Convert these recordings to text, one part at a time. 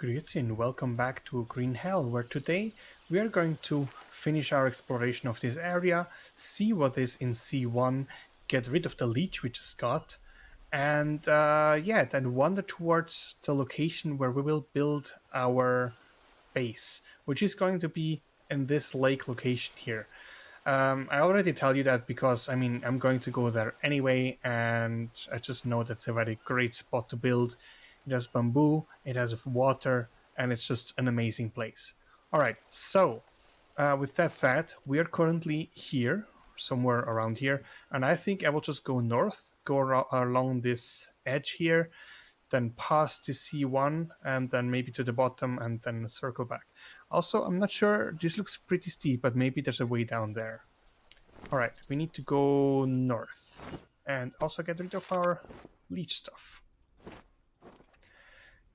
Grüezi and welcome back to Green Hell, where today we are going to finish our exploration of this area, see what is in C1, get rid of the leech we just got, and then wander towards the location where we will build our base, which is going to be in this lake location here. I already tell you that because I'm going to go there anyway, and I just know that's a very great spot to build. It has bamboo, it has water, and it's just an amazing place. All right, so with that said, we are currently here, somewhere around here, and I think I will just go north, go along this edge here, then pass the C1, and then maybe to the bottom, and then circle back. Also, I'm not sure, this looks pretty steep, but maybe there's a way down there. Alright, we need to go north, and also get rid of our leech stuff.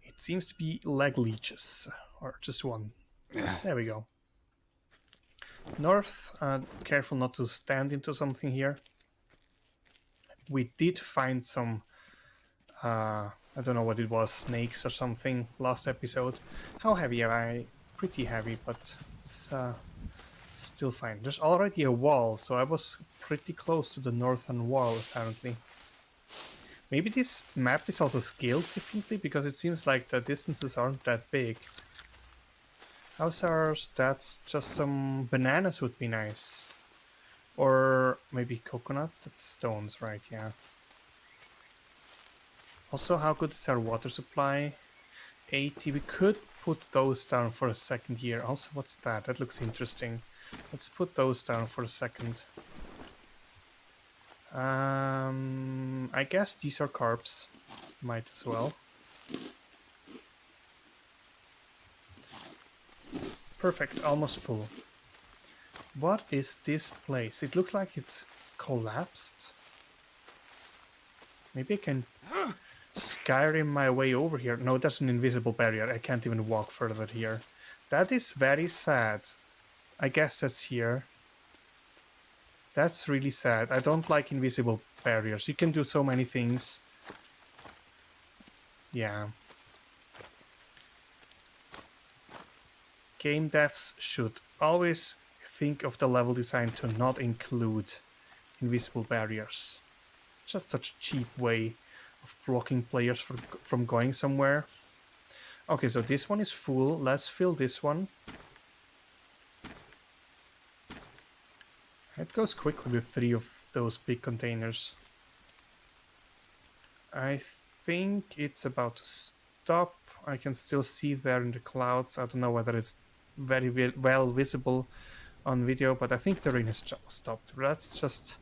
It seems to be leg leeches, or just one. There we go. North, careful not to stand into something here. We did find some I don't know what it was, snakes or something last episode. How heavy am I? Pretty heavy, but it's still fine. There's already a wall, so I was pretty close to the northern wall apparently. Maybe this map is also scaled differently, because it seems like the distances aren't that big. How's our stats? Just some bananas would be nice. Or maybe coconut? That's stones, right? Yeah. Also, how good is our water supply? 80. We could put those down for a second here. Also, what's that? That looks interesting. Let's put those down for a second. I guess these are carbs. Might as well. Perfect, almost full. What is this place? It looks like it's collapsed. Maybe I can Skyrim my way over here. No, that's an invisible barrier. I can't even walk further here. That is very sad. I guess that's here. That's really sad. I don't like invisible barriers. You can do so many things. Yeah. Game devs should always think of the level design to not include invisible barriers. Just such a cheap way of blocking players from going somewhere. Okay, so this one is full. Let's fill this one. It goes quickly with 3 of those big containers. I think it's about to stop. I can still see there in the clouds. I don't know whether it's very well visible on video, but I think the rain has stopped. Let's just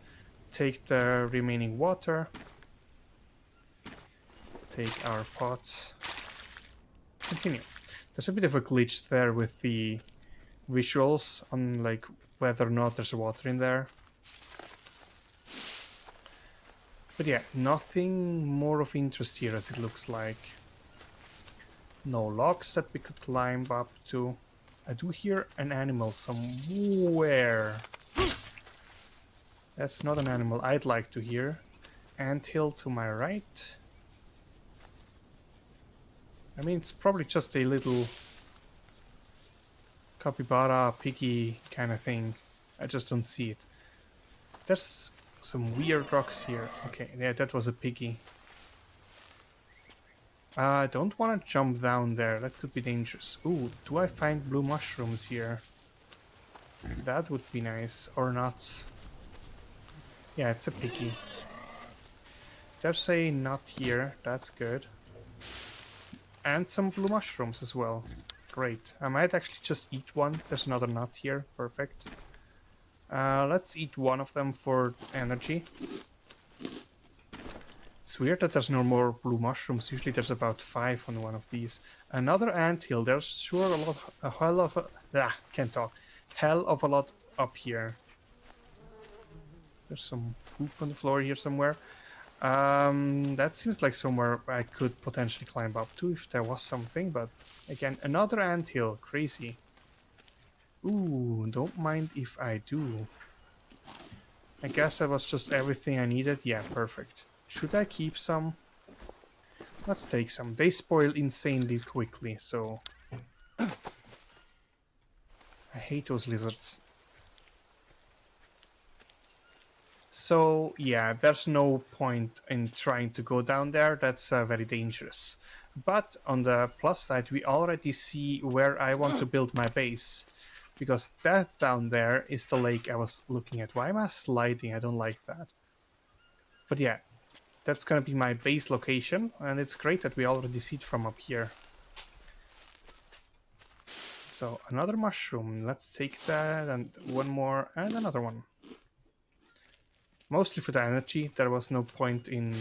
take the remaining water. Take our pots. Continue. There's a bit of a glitch there with the visuals on like whether or not there's water in there. But yeah, nothing more of interest here as it looks like. No logs that we could climb up to. I do hear an animal somewhere. That's not an animal I'd like to hear. Anthill to my right. I mean, it's probably just a little capybara, piggy kind of thing. I just don't see it. There's some weird rocks here. Okay, yeah, that was a piggy. I don't want to jump down there. That could be dangerous. Ooh, do I find blue mushrooms here? That would be nice. Or nuts. Yeah, it's a piggy. There's a nut here. That's good. And some blue mushrooms as well. Great. I might actually just eat one. There's another nut here. Perfect. Let's eat one of them for energy. It's weird that there's no more blue mushrooms. Usually there's about 5 on one of these. Another anthill. There's sure a hell of a lot up here. There's some poop on the floor here somewhere. That seems like somewhere I could potentially climb up to if there was something, but again, another anthill. Crazy. Ooh, don't mind if I do. I guess that was just everything I needed. Yeah, perfect. Should I keep some? Let's take some. They spoil insanely quickly, so... I hate those lizards. So, yeah, there's no point in trying to go down there. That's very dangerous. But on the plus side, we already see where I want to build my base. Because that down there is the lake I was looking at. Why am I sliding? I don't like that. But yeah, that's gonna be my base location. And it's great that we already see it from up here. So, another mushroom. Let's take that, and one more, and another one. Mostly for the energy. There was no point in,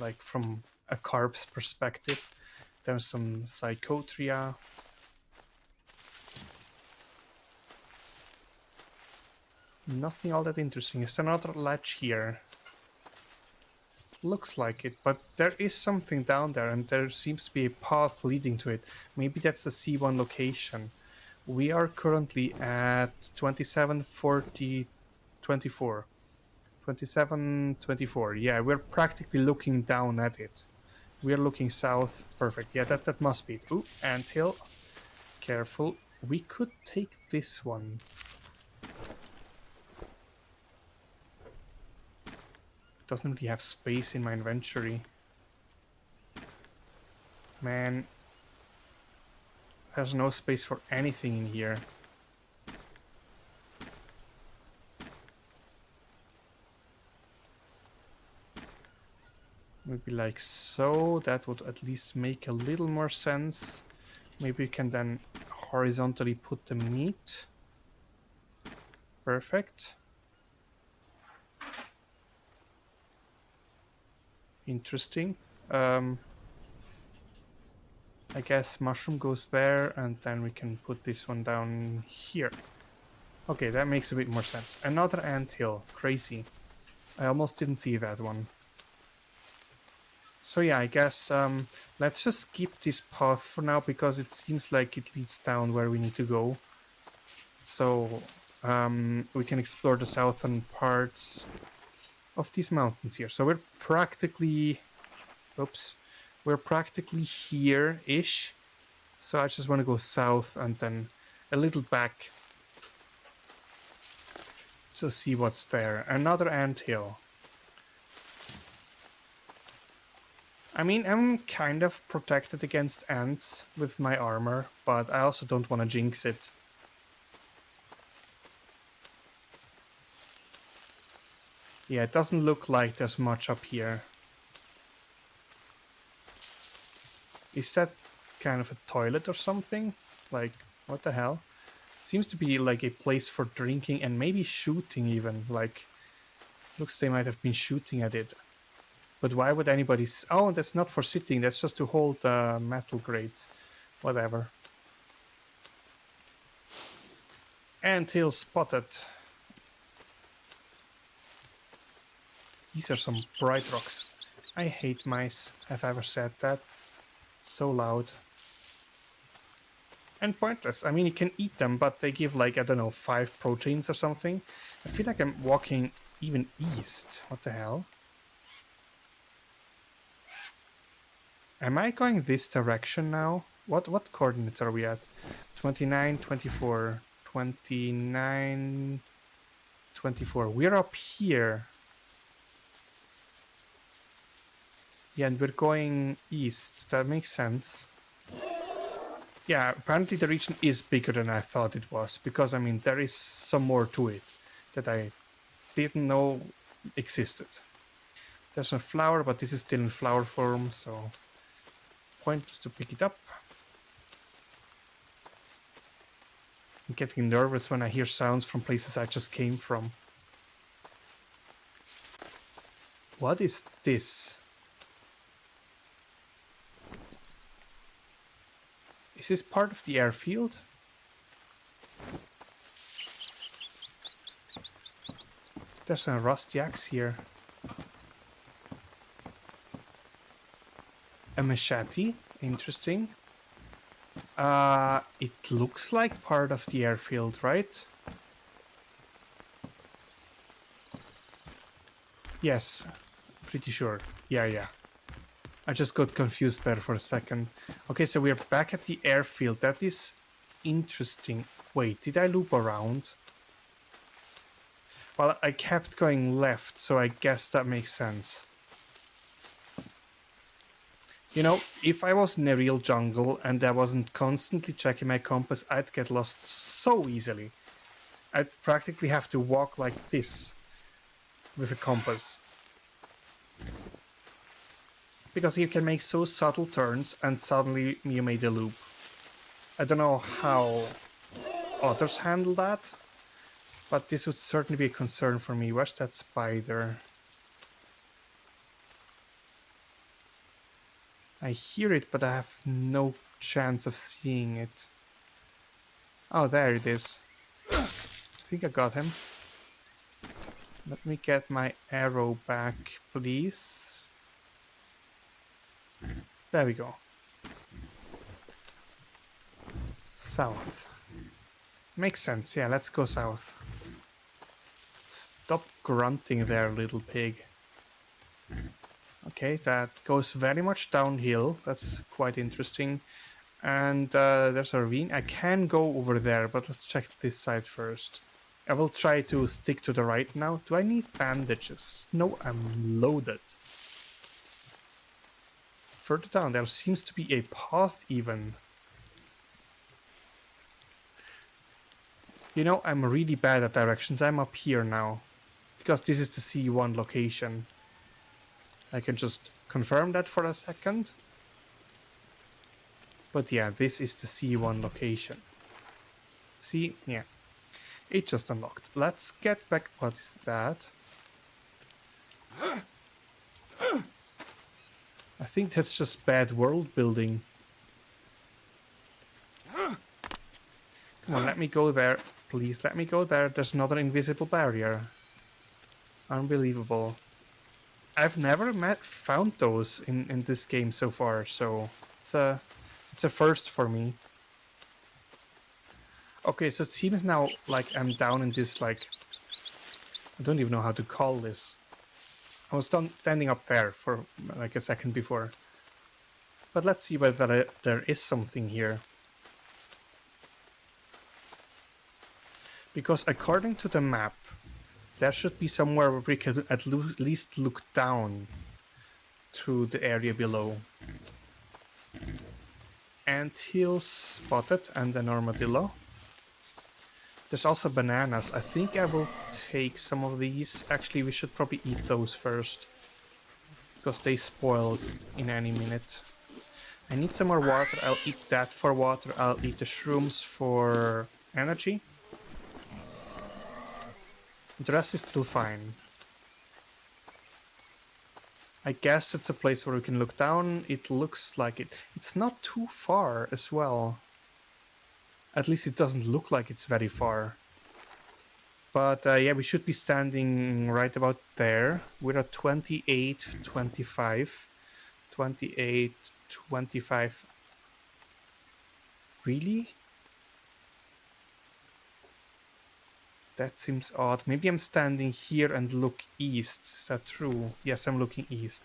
like, from a carb's perspective. There's some psychotria. Nothing all that interesting. There's another ledge here. Looks like it, but there is something down there, and there seems to be a path leading to it. Maybe that's the C1 location. We are currently at 27, 40, 24. 27, 24. Yeah, we're practically looking down at it. We're looking south. Perfect. Yeah, that must be it. Ooh, anthill. Careful. We could take this one. Doesn't really have space in my inventory. Man, there's no space for anything in here. Maybe like so. That would at least make a little more sense. Maybe we can then horizontally put the meat. Perfect. Interesting. I guess mushroom goes there, and then we can put this one down here. Okay, that makes a bit more sense. Another anthill. Crazy. I almost didn't see that one. So yeah, I guess let's just skip this path for now, because it seems like it leads down where we need to go. So we can explore the southern parts of these mountains here. So we're practically... Oops. We're practically here-ish. So I just want to go south and then a little back to see what's there. Another anthill. I mean, I'm kind of protected against ants with my armor, but I also don't want to jinx it. Yeah, it doesn't look like there's much up here. Is that kind of a toilet or something? Like, what the hell? It seems to be like a place for drinking and maybe shooting even. Like, looks they might have been shooting at it. But why would anybody... Oh, that's not for sitting. That's just to hold metal grates. Whatever. Anthill spotted. These are some bright rocks. I hate mice. Have I ever said that? So loud. And pointless. I mean, you can eat them, but they give like, I don't know, 5 proteins or something. I feel like I'm walking even east. What the hell? Am I going this direction now? What coordinates are we at? 29, 24, 29, 24. We're up here. Yeah, and we're going east. That makes sense. Yeah, apparently the region is bigger than I thought it was, because, I mean, there is some more to it that I didn't know existed. There's a flower, but this is still in flower form, so pointless to pick it up. I'm getting nervous when I hear sounds from places I just came from. What is this? Is this part of the airfield? There's a rusty axe here. A machete? Interesting. It looks like part of the airfield, right? Yes, pretty sure. Yeah. I just got confused there for a second. Okay, so we're back at the airfield. That is interesting. Wait, did I loop around? Well, I kept going left, so I guess that makes sense. You know, if I was in a real jungle and I wasn't constantly checking my compass, I'd get lost so easily. I'd practically have to walk like this with a compass. Because you can make so subtle turns and suddenly you made a loop. I don't know how others handle that, but this would certainly be a concern for me. Where's that spider? I hear it, but I have no chance of seeing it. Oh, there it is. I think I got him. Let me get my arrow back, please. There we go. South. Makes sense, yeah, let's go south. Stop grunting there, little pig. Okay, that goes very much downhill. That's quite interesting. And there's a ravine. I can go over there, but let's check this side first. I will try to stick to the right now. Do I need bandages? No, I'm loaded. Further down, there seems to be a path even. You know, I'm really bad at directions. I'm up here now. Because this is the C1 location. I can just confirm that for a second. But yeah, this is the C1 location. See? Yeah. It just unlocked. Let's get back. What is that? I think that's just bad world building. Come on, let me go there. Please let me go there. There's another invisible barrier. Unbelievable. I've never found those in this game so far, so it's a first for me. Okay, so it seems now like I'm down in this, like, I don't even know how to call this. I was standing up there for like a second before. But let's see whether there is something here. Because according to the map, there should be somewhere where we can at least look down to the area below. Anthill spotted and an armadillo. There's also bananas. I think I will take some of these. Actually, we should probably eat those first, because they spoil in any minute. I need some more water. I'll eat that for water. I'll eat the shrooms for energy. The rest is still fine. I guess it's a place where we can look down. It looks like it. It's not too far as well. At least it doesn't look like it's very far. But yeah, we should be standing right about there. We're at 28, 25. 28, 25. Really? That seems odd. Maybe I'm standing here and look east. Is that true? Yes, I'm looking east.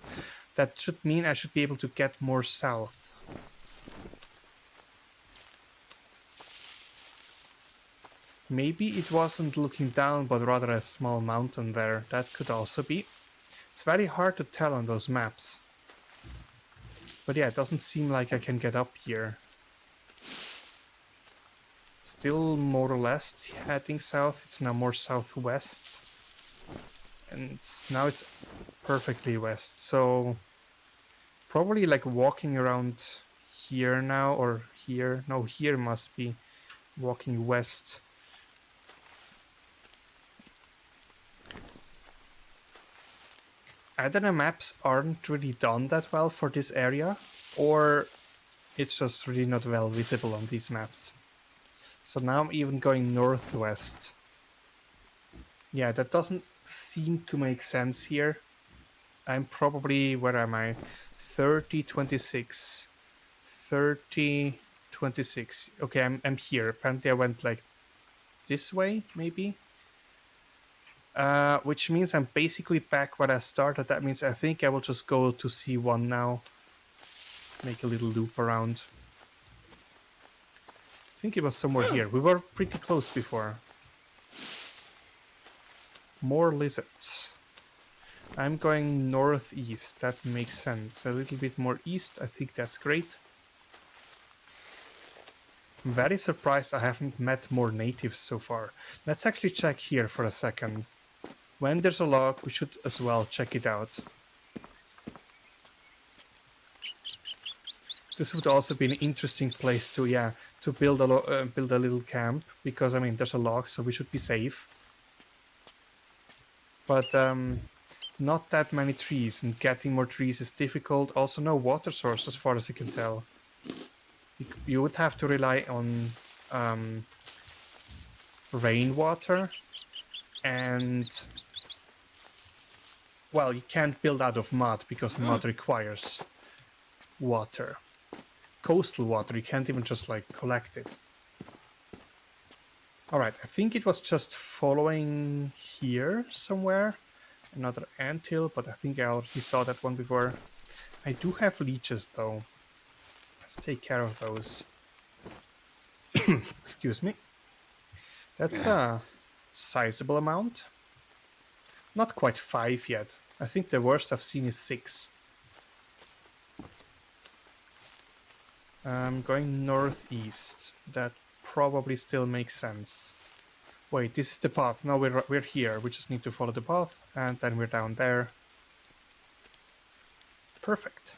That should mean I should be able to get more south. Maybe it wasn't looking down, but rather a small mountain there. That could also be. It's very hard to tell on those maps. But yeah, it doesn't seem like I can get up here. Still more or less heading south. It's now more southwest. And now it's perfectly west. So probably like walking around here now, or here. No, here must be walking west. Either the maps aren't really done that well for this area, or it's just really not well visible on these maps. So now I'm even going northwest. Yeah, that doesn't seem to make sense here. I'm probably, where am I? 30, 26. 30, 26. Okay, I'm here. Apparently I went like this way, maybe? Which means I'm basically back where I started. That means I think I will just go to C1 now. make a little loop around. I think it was somewhere here. We were pretty close before. More lizards. I'm going northeast. That makes sense. A little bit more east. I think that's great. I'm very surprised I haven't met more natives so far. Let's actually check here for a second. When there's a log, we should as well check it out. This would also be an interesting place to, to build a little camp, because I mean there's a log, so we should be safe. But not that many trees, and getting more trees is difficult. Also, no water source, as far as you can tell. You would have to rely on rainwater, and well, you can't build out of mud because mud requires water. Coastal water, you can't even just like collect it. Alright, I think it was just following here somewhere. Another anthill, but I think I already saw that one before. I do have leeches though. Let's take care of those. Excuse me. That's a sizable amount. Not quite 5 yet. I think the worst I've seen is 6. I'm going northeast. That probably still makes sense. Wait, this is the path. No, we're here. We just need to follow the path, and then we're down there. Perfect.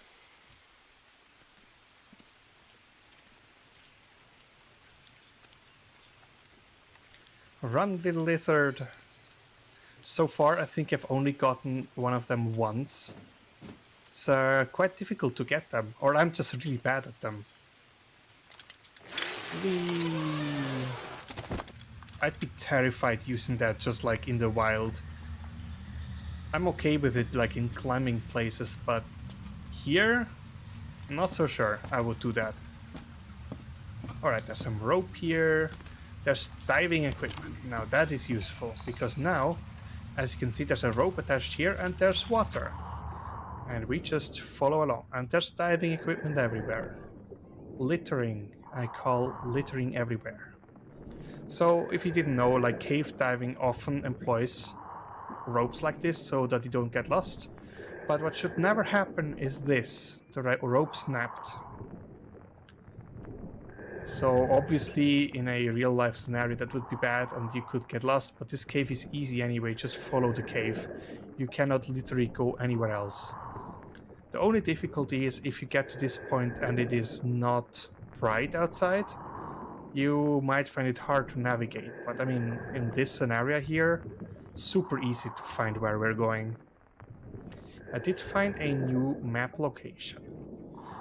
Run, little lizard. So far, I think I've only gotten one of them once. It's quite difficult to get them, or I'm just really bad at them. I'd be terrified using that just like in the wild. I'm okay with it like in climbing places, but here, I'm not so sure I would do that. Alright, there's some rope here. There's diving equipment. Now that is useful, because now, as you can see, there's a rope attached here and there's water. And we just follow along. And there's diving equipment everywhere. Littering. I call littering everywhere. So, if you didn't know, like cave diving often employs ropes like this so that you don't get lost. But what should never happen is this. The rope snapped. So obviously in a real life scenario that would be bad and you could get lost, but this cave is easy anyway, just follow the cave. You cannot literally go anywhere else. The only difficulty is if you get to this point and it is not bright outside, you might find it hard to navigate. But I mean, in this scenario here, super easy to find where we're going. I did find a new map location.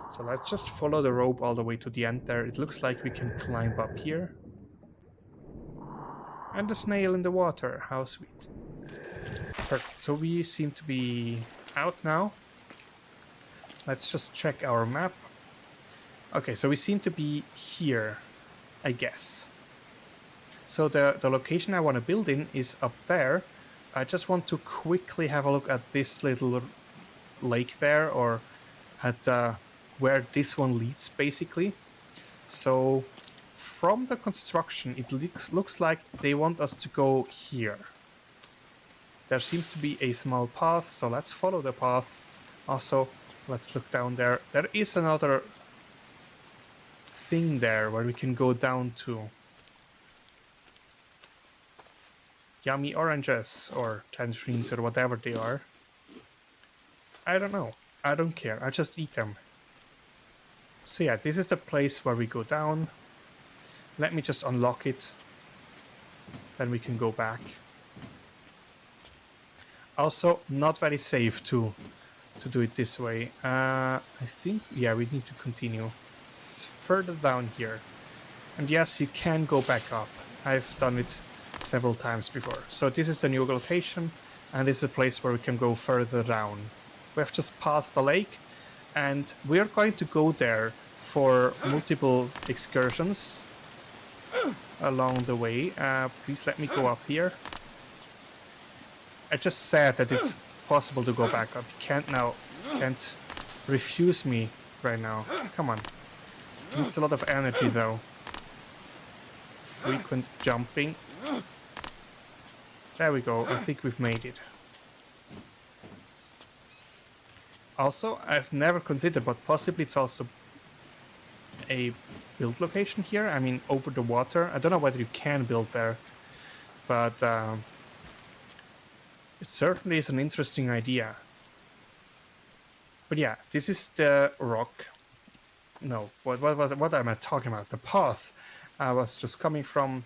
So let's just follow the rope all the way to the end there. It looks like we can climb up here. And a snail in the water. How sweet. Perfect. So we seem to be out now. Let's just check our map. Okay, so we seem to be here, I guess. So the location I want to build in is up there. I just want to quickly have a look at this little lake there, or at where this one leads, basically. So from the construction, it looks like they want us to go here. There seems to be a small path, so let's follow the path. Also, let's look down there. There is another thing there where we can go down to. Yummy oranges, or tangerines, or whatever they are. I don't know. I don't care. I just eat them. So yeah, this is the place where we go down. Let me just unlock it. Then we can go back. Also, not very safe to do it this way. I think, yeah, we need to continue. It's further down here. And yes, you can go back up. I've done it several times before. So this is the new location, and this is a place where we can go further down. We have just passed the lake, and we're going to go there for multiple excursions along the way. Please let me go up here. I just said that it's possible to go back up. You can't refuse me right now. Come on. Needs a lot of energy though. Frequent jumping. There we go. I think we've made it. Also, I've never considered, but possibly it's also a build location here. I mean, over the water. I don't know whether you can build there, but it certainly is an interesting idea. But yeah, this is the rock. No, what am I talking about? The path I was just coming from.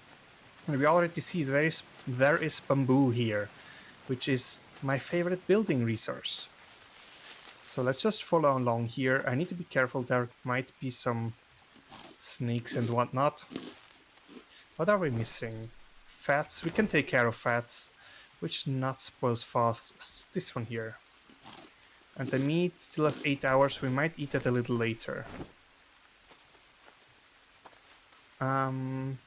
And we already see there is bamboo here, which is my favorite building resource. So let's just follow along here. I need to be careful. There might be some snakes and whatnot. What are we missing? Fats. We can take care of fats, which not spoils fast. This one here. And the meat still has 8 hours. We might eat it a little later. Going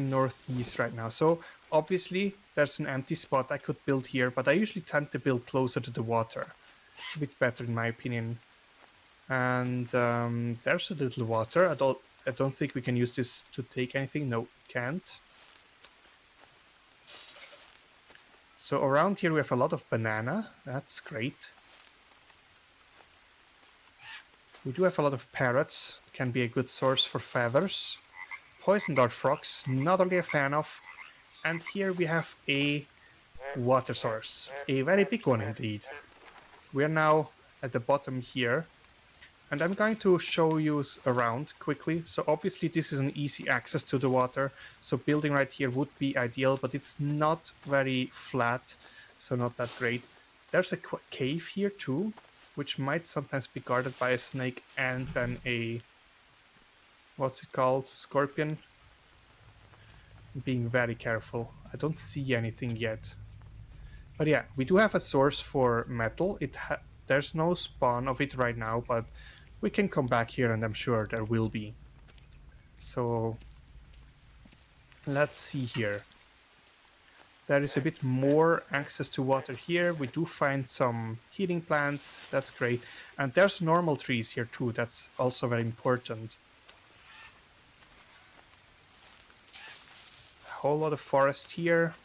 northeast right now. So obviously there's an empty spot I could build here, but I usually tend to build closer to the water. It's a bit better in my opinion. And there's a little water. I don't think we can use this to take anything. No, can't. So around here we have a lot of banana. That's great. We do have a lot of parrots. Can be a good source for feathers. Poison dart frogs, not really a fan of. And here we have a water source. A very big one indeed. We are now at the bottom here. And I'm going to show you around quickly. So obviously this is an easy access to the water. So building right here would be ideal, but it's not very flat. So not that great. There's a cave here too, which might sometimes be guarded by a snake and then a... what's it called? Scorpion. Being very careful. I don't see anything yet. But yeah, we do have a source for metal. There's no spawn of it right now, but we can come back here and I'm sure there will be. So let's see here. There is a bit more access to water here. We do find some healing plants. That's great. And there's normal trees here too. That's also very important. A whole lot of forest here.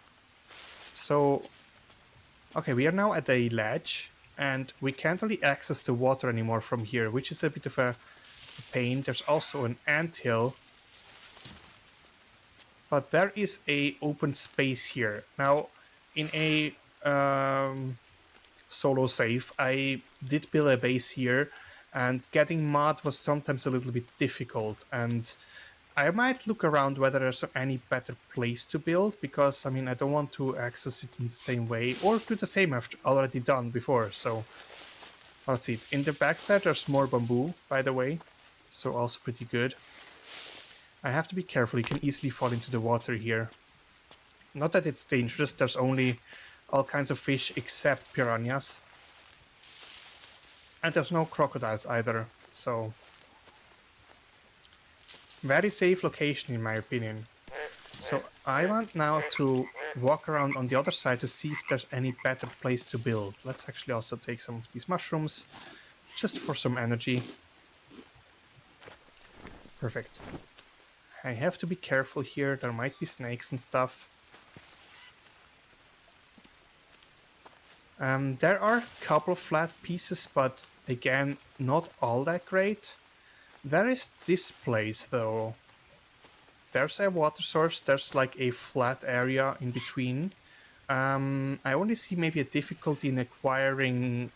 So, okay, we are now at a ledge. And we can't really access the water anymore from here, which is a bit of a pain. There's also an anthill. But there is a open space here. Now, in a solo save, I did build a base here, and getting mud was sometimes a little bit difficult. And I might look around whether there's any better place to build, because I mean I don't want to access it in the same way or do the same I've already done before. So let's see. In the back there, there's more bamboo, by the way, so also pretty good. I have to be careful. You can easily fall into the water here. Not that it's dangerous. There's only all kinds of fish except piranhas, and there's no crocodiles either. So very safe location in my opinion. So I want now to walk around on the other side to see if there's any better place to build. Let's actually also take some of these mushrooms just for some energy. Perfect. I have to be careful here. There might be snakes and stuff. There are a couple of flat pieces, but again, not all that great. There is this place though. There's a water source. There's like a flat area in between. I only see maybe a difficulty in acquiring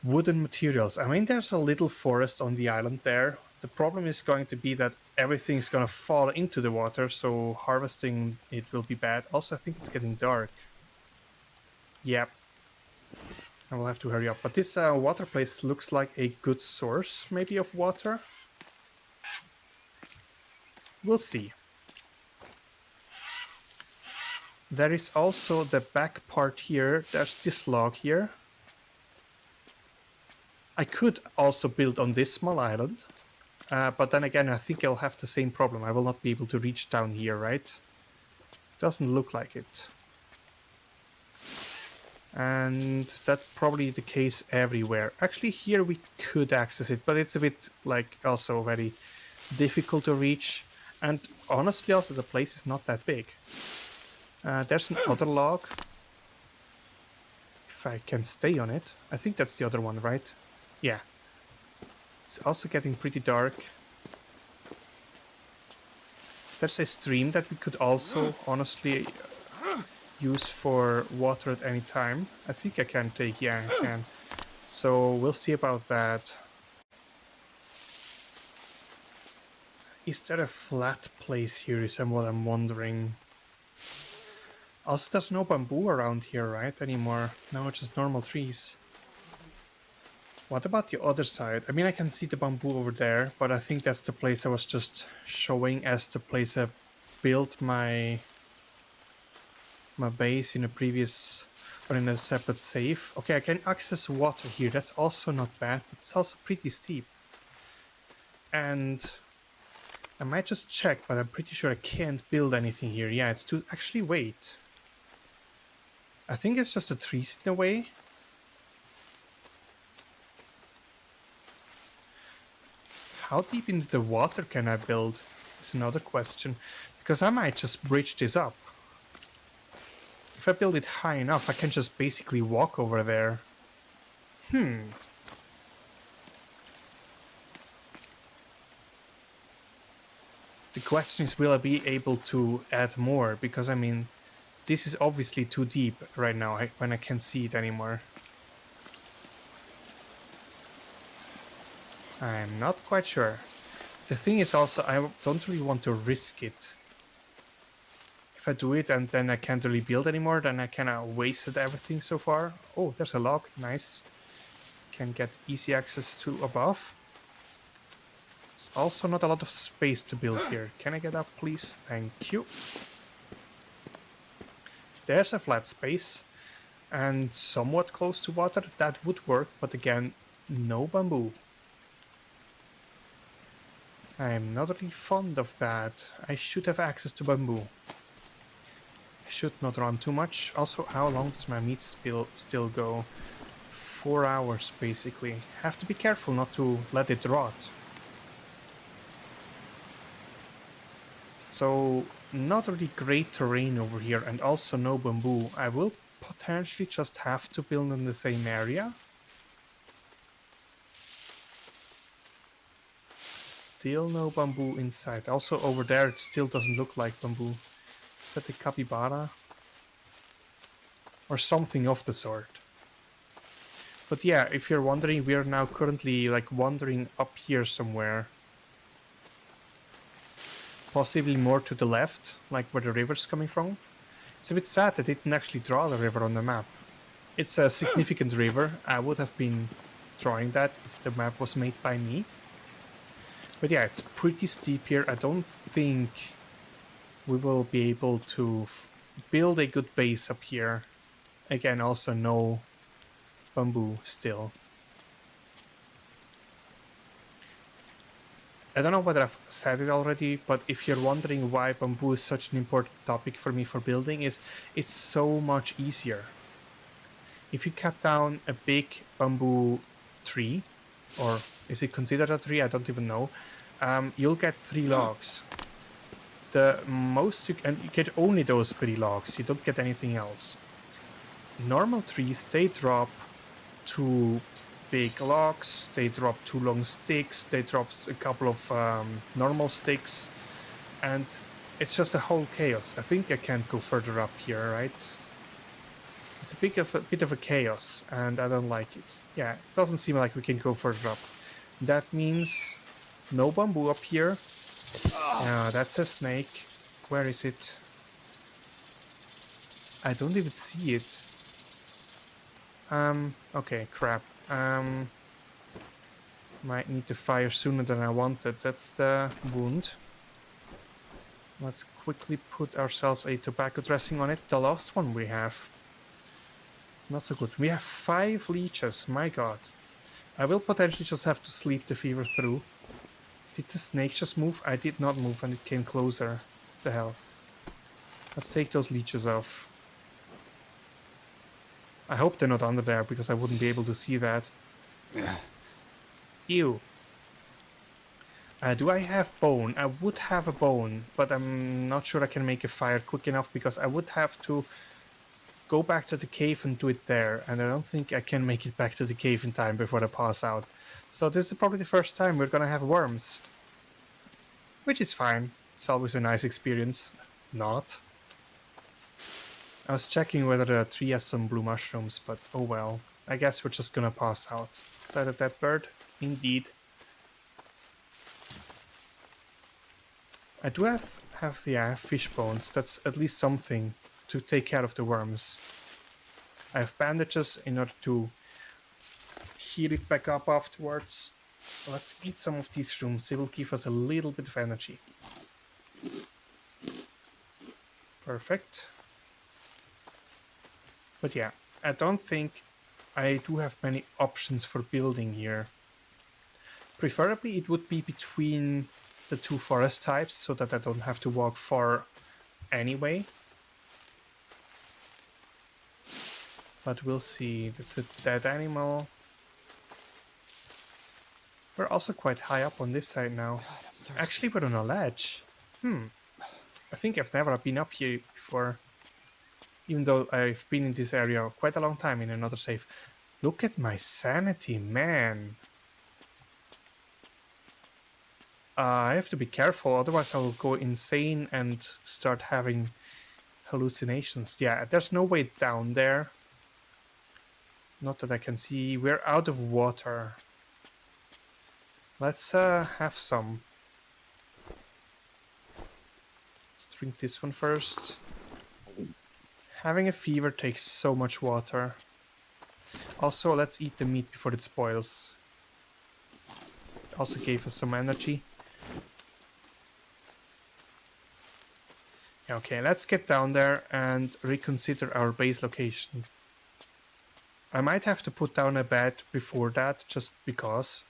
wooden materials. I mean, there's a little forest on the island there. The problem is going to be that everything's going to fall into the water, so harvesting it will be bad. Also, I think it's getting dark. Yep. I will have to hurry up. But this water place looks like a good source, maybe, of water. We'll see. There is also the back part here. There's this log here. I could also build on this small island. But then again, I think I'll have the same problem. I will not be able to reach down here, right? Doesn't look like it. And that's probably the case everywhere. Actually, here we could access it, but it's a bit like also very difficult to reach. And honestly, also the place is not that big. There's another log. If I can stay on it, I think that's the other one, right? Yeah. It's also getting pretty dark. There's a stream that we could also honestly use for water at any time. I think I can take, yeah, I can. So we'll see about that. Is there a flat place here is what I'm wondering. Also, there's no bamboo around here, right, anymore? No, just normal trees. What about the other side? I mean, I can see the bamboo over there, but I think that's the place I was just showing as the place I built my base in a previous or in a separate save. Okay, I can access water here. That's also not bad, but it's also pretty steep. And I might just check, but I'm pretty sure I can't build anything here. Yeah, it's too... Actually, wait. I think it's just the trees in the way. How deep into the water can I build? Is another question. Because I might just bridge this up. If I build it high enough, I can just basically walk over there. The question is, will I be able to add more? Because, I mean, this is obviously too deep right now when I can't see it anymore. I'm not quite sure. The thing is also, I don't really want to risk it. If I do it and then I can't really build anymore, then I kind of wasted everything so far. Oh, there's a log. Nice. Can get easy access to above. There's also not a lot of space to build here. Can I get up, please? Thank you. There's a flat space. And somewhat close to water. That would work, but again, no bamboo. I'm not really fond of that. I should have access to bamboo. I should not run too much. Also, how long does my meat still go? 4 hours, basically. Have to be careful not to let it rot. So, not really great terrain over here, and also no bamboo. I will potentially just have to build in the same area. Still no bamboo inside. Also over there it still doesn't look like bamboo. Is that a capybara? Or something of the sort. But yeah, if you're wondering, we are now currently like wandering up here somewhere. Possibly more to the left, like where the river's coming from. It's a bit sad that I didn't actually draw the river on the map. It's a significant river. I would have been drawing that if the map was made by me. But yeah, it's pretty steep here. I don't think we will be able to build a good base up here. Again, also no bamboo still. I don't know whether I've said it already, but if you're wondering why bamboo is such an important topic for me for building, it's so much easier. If you cut down a big bamboo tree, or is it considered a tree? I don't even know. You'll get 3 logs. The most and you get only those 3 logs. You don't get anything else. Normal trees, they drop 2 big logs, they drop 2 long sticks, they drop a couple of normal sticks, and it's just a whole chaos. I think I can't go further up here, right? It's a bit of a chaos, and I don't like it. Yeah, it doesn't seem like we can go further up. That means no bamboo up here. That's a snake. Where is it? I don't even see it. Okay, crap. Might need to fire sooner than I wanted. That's the wound. Let's quickly put ourselves a tobacco dressing on it. The last one we have. Not so good. We have 5 leeches. My god. I will potentially just have to sleep the fever through. Did the snake just move? I did not move and it came closer. The hell. Let's take those leeches off. I hope they're not under there because I wouldn't be able to see that. Ew. Do I have bone? I would have a bone, but I'm not sure I can make a fire quick enough because I would have to go back to the cave and do it there, and I don't think I can make it back to the cave in time before I pass out. So this is probably the first time we're gonna have worms, which is fine. It's always a nice experience. Not. I was checking whether the tree has some blue mushrooms, but oh well. I guess we're just gonna pass out. Is that a dead bird? Indeed. I do have fish bones. That's at least something to take care of the worms. I have bandages in order to heal it back up afterwards. Let's eat some of these shrooms. They will give us a little bit of energy. Perfect. But yeah, I don't think I do have many options for building here. Preferably it would be between the two forest types so that I don't have to walk far anyway. But we'll see. That's a dead animal. We're also quite high up on this side now. God, actually, we're on a ledge. I think I've never been up here before. Even though I've been in this area quite a long time in another save. Look at my sanity, man. I have to be careful, otherwise I will go insane and start having hallucinations. Yeah, there's no way down there. Not that I can see. We're out of water. Let's have some. Let's drink this one first. Having a fever takes so much water. Also, let's eat the meat before it spoils. It also gave us some energy. Okay, let's get down there and reconsider our base location. I might have to put down a bed before that, just because.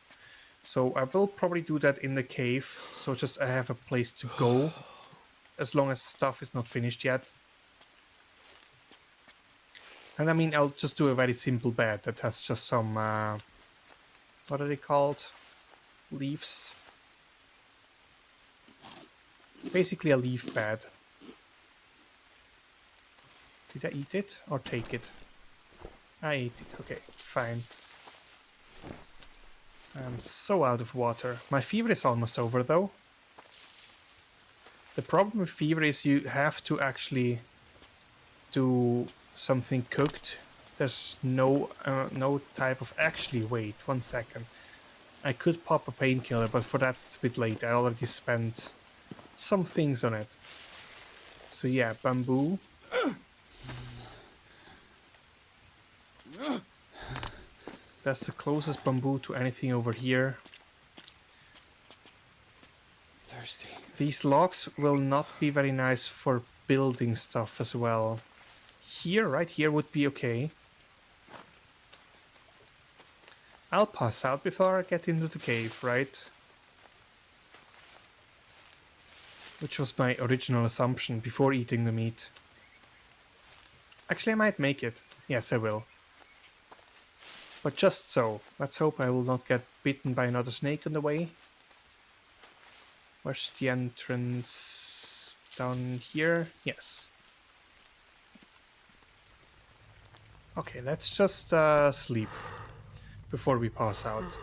So I will probably do that in the cave, so just I have a place to go, as long as stuff is not finished yet. And I mean, I'll just do a very simple bed that has just some, what are they called? Leaves. Basically a leaf bed. Did I eat it or take it? I ate it, okay, fine. I'm so out of water. My fever is almost over though. The problem with fever is you have to actually do something cooked. There's no type of... Actually, wait, 1 second. I could pop a painkiller, but for that it's a bit late. I already spent some things on it. So yeah, bamboo. That's the closest bamboo to anything over here. Thirsty. These logs will not be very nice for building stuff as well. Here, right here would be okay. I'll pass out before I get into the cave, right? Which was my original assumption before eating the meat. Actually, I might make it. Yes, I will. But just so. Let's hope I will not get bitten by another snake on the way. Where's the entrance? Down here? Yes. Okay, let's just sleep before we pass out.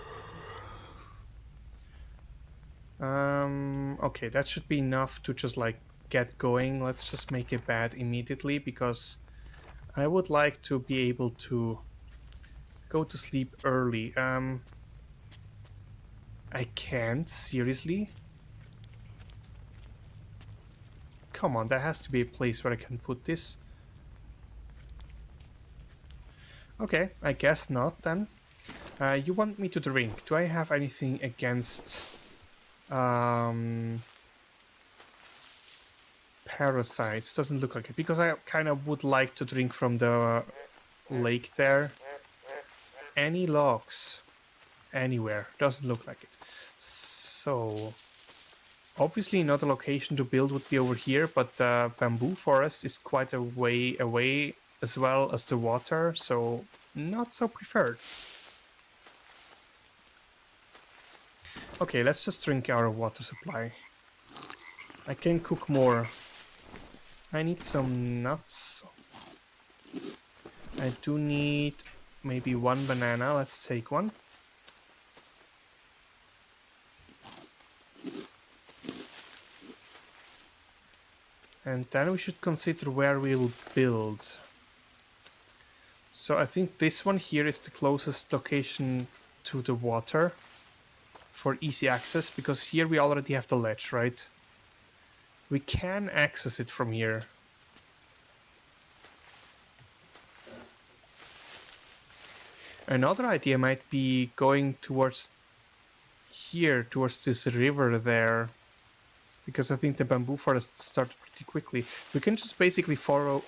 Okay, that should be enough to just like get going. Let's just make a bed immediately because I would like to be able to go to sleep early. I can't, seriously? Come on, there has to be a place where I can put this. Okay, I guess not then. You want me to drink. Do I have anything against parasites? Doesn't look like it, because I kind of would like to drink from the lake there. Any logs? Anywhere. Doesn't look like it. So obviously another location to build would be over here, but the bamboo forest is quite a way away as well as the water, so not so preferred. Okay, let's just drink our water supply. I can cook more. I need some nuts. I do need maybe one banana. Let's take one. And then we should consider where we'll build. So I think this one here is the closest location to the water for easy access, because here we already have the ledge, right? We can access it from here. Another idea might be going towards here, towards this river there, because I think the bamboo forest started pretty quickly. We can just basically follow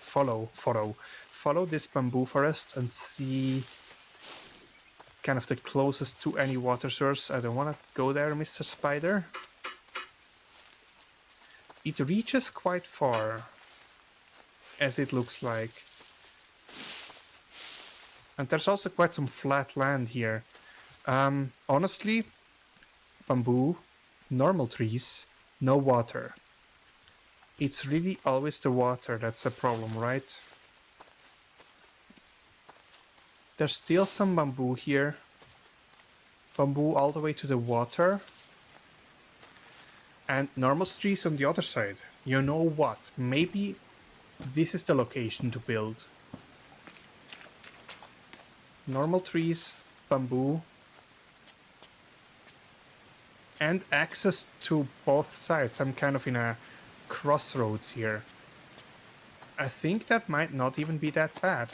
this bamboo forest and see kind of the closest to any water source. I don't want to go there, Mr. Spider. It reaches quite far, as it looks like. And there's also quite some flat land here. Honestly, bamboo, normal trees, no water. It's really always the water that's a problem, right? There's still some bamboo here. Bamboo all the way to the water. And normal trees on the other side. You know what? Maybe this is the location to build. Normal trees, bamboo, and access to both sides. I'm kind of in a crossroads here. I think that might not even be that bad.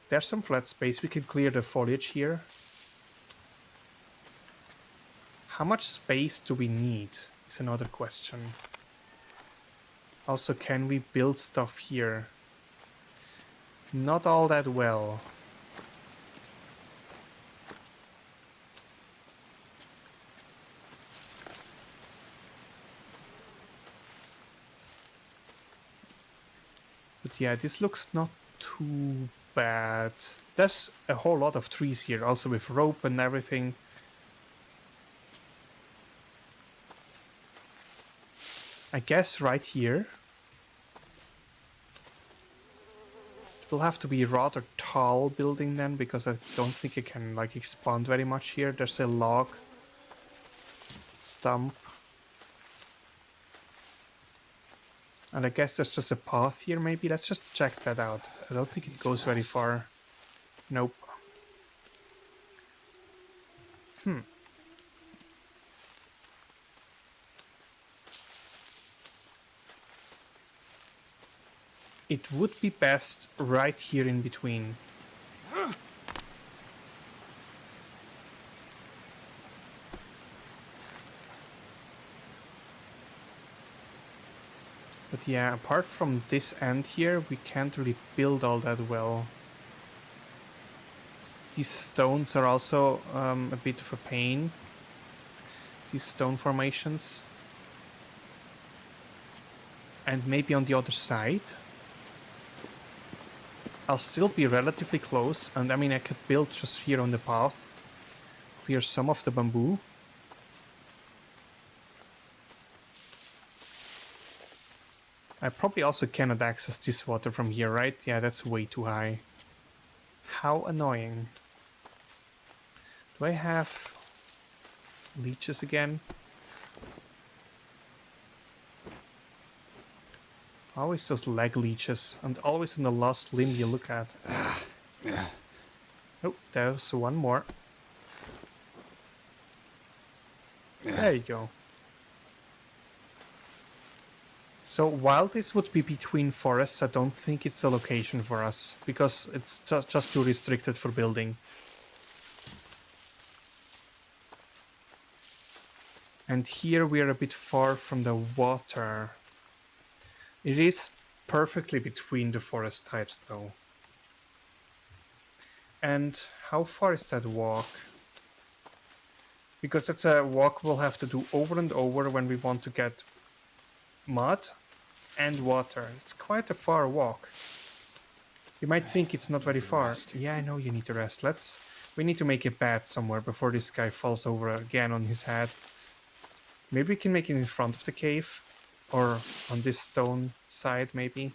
There's some flat space. We can clear the foliage here. How much space do we need is another question. Also, can we build stuff here? Not all that well. But yeah, this looks not too bad. There's a whole lot of trees here, also with rope and everything. I guess right here. It will have to be a rather tall building then, because I don't think it can like expand very much here. There's a log stump. And I guess there's just a path here maybe. Let's just check that out. I don't think it goes very far. Nope. It would be best right here in between. But yeah, apart from this end here, we can't really build all that well. These stones are also a bit of a pain. These stone formations. And maybe on the other side. I'll still be relatively close, and I mean I could build just here on the path. Clear some of the bamboo. I probably also cannot access this water from here, right? Yeah, that's way too high. How annoying. Do I have leeches again? Always those leg leeches, and always in the last limb you look at. Oh, there's one more. There you go. So while this would be between forests, I don't think it's a location for us, because it's just too restricted for building. And here we are a bit far from the water. It is perfectly between the forest types though. And how far is that walk? Because that's a walk we'll have to do over and over when we want to get mud and water. It's quite a far walk. You might think it's not very far. Yeah, I know you need to rest. We need to make a bed somewhere before this guy falls over again on his head. Maybe we can make it in front of the cave. Or on this stone side, maybe.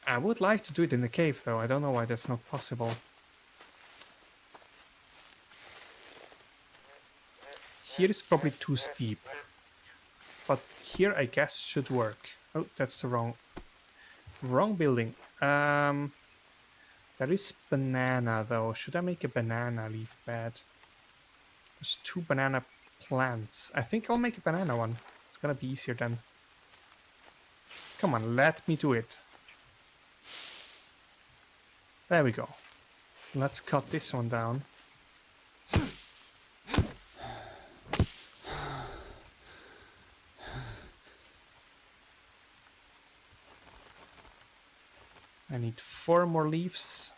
I would like to do it in the cave, though. I don't know why that's not possible. Here is probably too steep. But here, I guess, should work. Oh, that's the wrong building. There is banana, though. Should I make a banana leaf bed? There's 2 banana plants. I think I'll make a banana one. It's gonna be easier then. Come on, let me do it. There we go. Let's cut this one down. I need 4 more leaves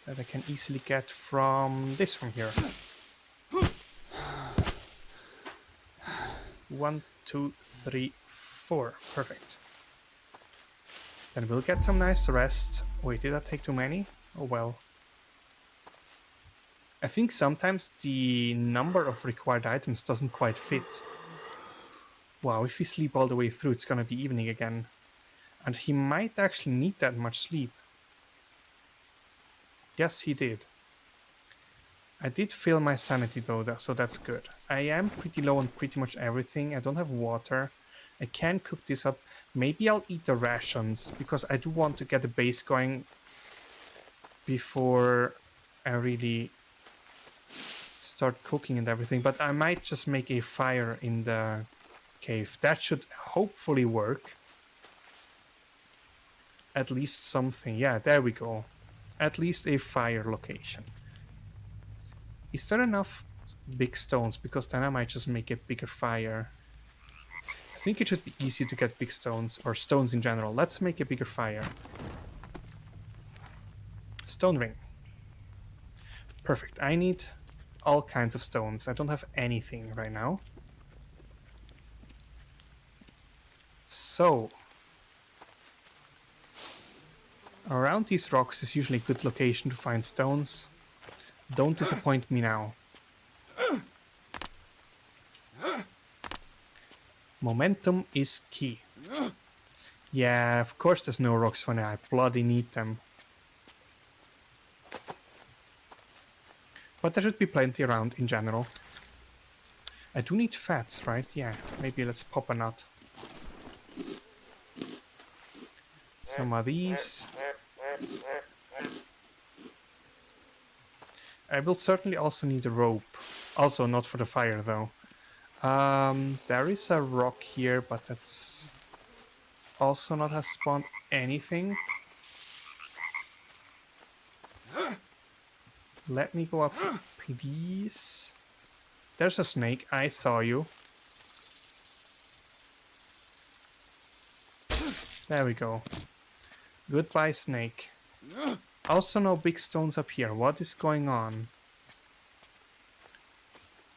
that I can easily get from this one here. 1, 2, 3, 4. Perfect. Then we'll get some nice rest. Wait, did I take too many? Oh well. I think sometimes the number of required items doesn't quite fit. Wow, if we sleep all the way through, it's gonna be evening again. And he might actually need that much sleep. Yes, he did. I did fill my sanity though, so that's good. I am pretty low on pretty much everything. I don't have water. I can cook this up. Maybe I'll eat the rations, because I do want to get the base going before I really start cooking and everything. But I might just make a fire in the cave. That should hopefully work. At least something. Yeah, there we go. At least a fire location. Is there enough big stones? Because then I might just make a bigger fire. I think it should be easy to get big stones, or stones in general. Let's make a bigger fire. Stone ring. Perfect. I need all kinds of stones. I don't have anything right now. So, around these rocks is usually a good location to find stones. Don't disappoint me now. Momentum is key. Yeah, of course there's no rocks when I bloody need them. But there should be plenty around in general. I do need fats, right? Yeah, maybe let's pop a nut. Some of these. I will certainly also need a rope. Also not for the fire though. There is a rock here, but that's also not has spawned anything. Let me go up, please. There's a snake. I saw you. There we go. Goodbye, snake. Also no big stones up here. What is going on?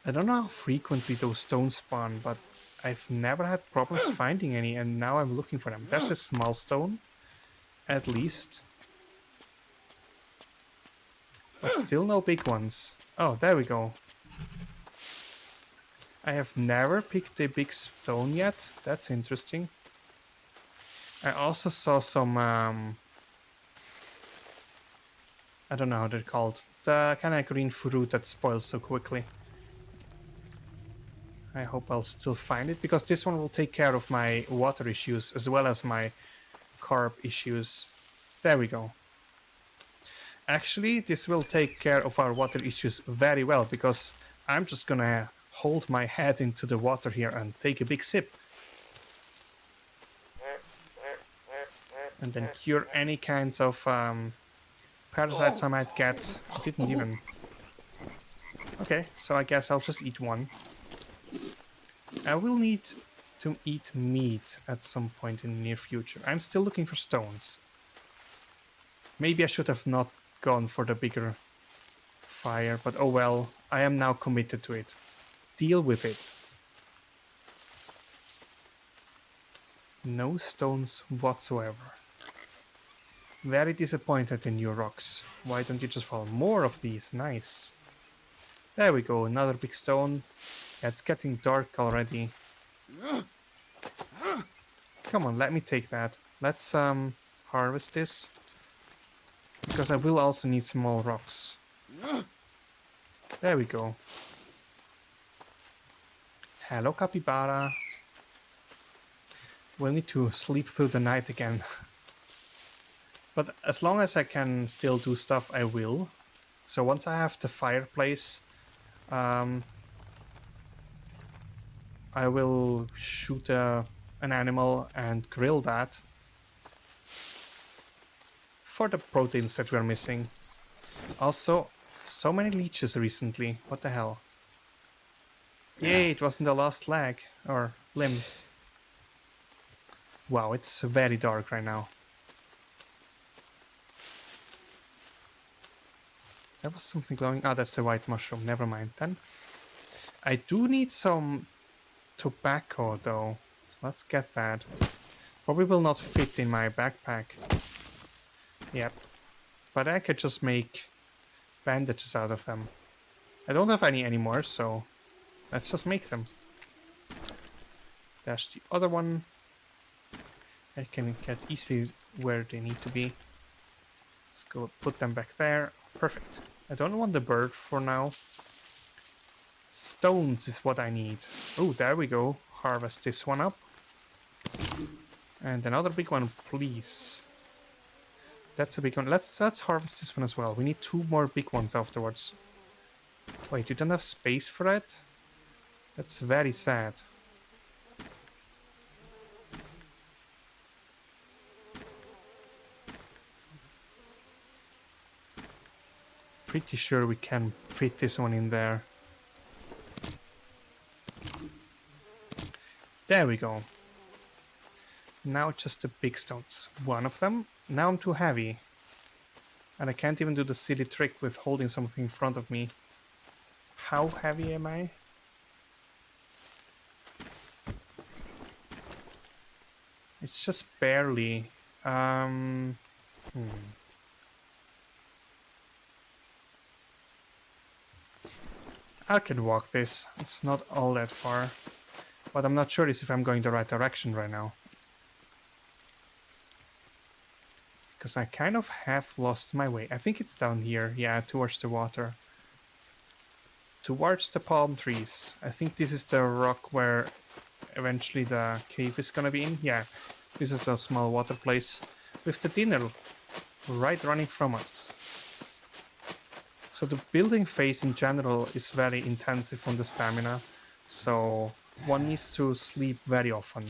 I don't know how frequently those stones spawn, but I've never had problems finding any, and now I'm looking for them. There's a small stone, at least. But still no big ones. Oh, there we go. I have never picked a big stone yet. That's interesting. I also saw some, I don't know how they're called. The kind of green fruit that spoils so quickly. I hope I'll still find it, because this one will take care of my water issues as well as my carb issues. There we go. Actually, this will take care of our water issues very well, because I'm just gonna hold my head into the water here and take a big sip. And then cure any kinds of parasites I might get. I didn't even... Okay, so I guess I'll just eat one. I will need to eat meat at some point in the near future. I'm still looking for stones. Maybe I should have not gone for the bigger fire, but oh well, I am now committed to it. Deal with it. No stones whatsoever. Very disappointed in you, rocks. Why don't you just fall? More of these, nice. There we go, another big stone. Yeah, it's getting dark already. Come on, let me take that. Let's harvest this. Because I will also need small rocks. There we go. Hello, capybara. We'll need to sleep through the night again. But as long as I can still do stuff, I will. So once I have the fireplace, I will shoot an animal and grill that for the proteins that we're missing. Also, so many leeches recently. What the hell? Yay, it wasn't the last leg or limb. Wow, it's very dark right now. There was something glowing. Ah, that's the white mushroom. Never mind then. I do need some tobacco though. Let's get that. Probably will not fit in my backpack. Yep. But I could just make bandages out of them. I don't have any anymore, so let's just make them. There's the other one. I can get easily where they need to be. Let's go put them back there. Perfect. I don't want the bird for now. Stones is what I need. Oh, there we go. Harvest this one up. And another big one, please. That's a big one. Let's harvest this one as well. We need 2 more big ones afterwards. Wait, you don't have space for it? That's very sad. Pretty sure we can fit this one in there. There we go. Now just the big stones. One of them. Now I'm too heavy. And I can't even do the silly trick with holding something in front of me. How heavy am I? It's just barely. I can walk this. It's not all that far. But I'm not sure if I'm going the right direction right now. Because I kind of have lost my way. I think it's down here. Yeah, towards the water. Towards the palm trees. I think this is the rock where eventually the cave is gonna be in. Yeah, this is a small water place. With the dinner right running from us. So the building phase in general is very intensive on the stamina. So one needs to sleep very often.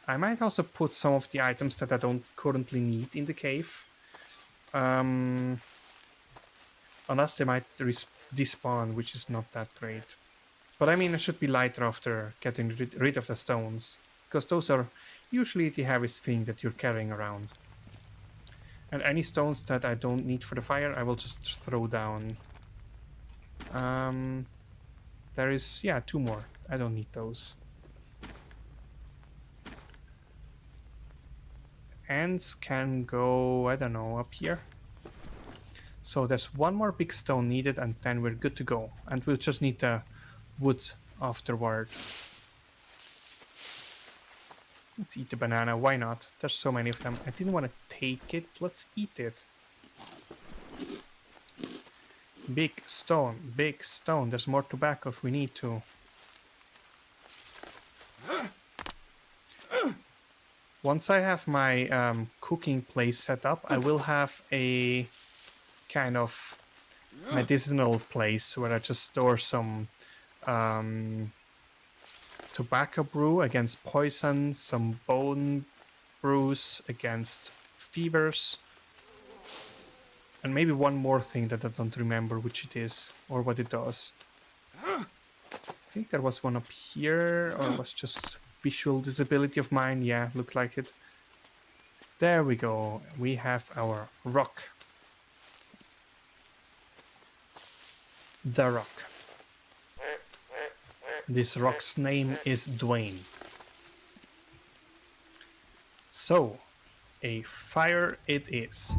I might also put some of the items that I don't currently need in the cave. Unless they might despawn, which is not that great. But I mean, it should be lighter after getting rid of the stones. Because those are usually the heaviest thing that you're carrying around. And any stones that I don't need for the fire, I will just throw down. There is, yeah, 2 more. I don't need those. Ants can go, I don't know, up here. So there's 1 more big stone needed and then we're good to go. And we'll just need the wood afterward. Let's eat the banana, why not? There's so many of them. I didn't want to take it, let's eat it. Big stone, big stone. There's more tobacco if we need to. Once I have my cooking place set up, I will have a kind of medicinal place where I just store some tobacco brew against poison, some bone brews against fevers, and maybe one more thing that I don't remember which it is or what it does. I think there was one up here, or it was just visual disability of mine. Yeah, looked like it. There we go. We have our rock. The rock. This rock's name is Dwayne. So, a fire it is.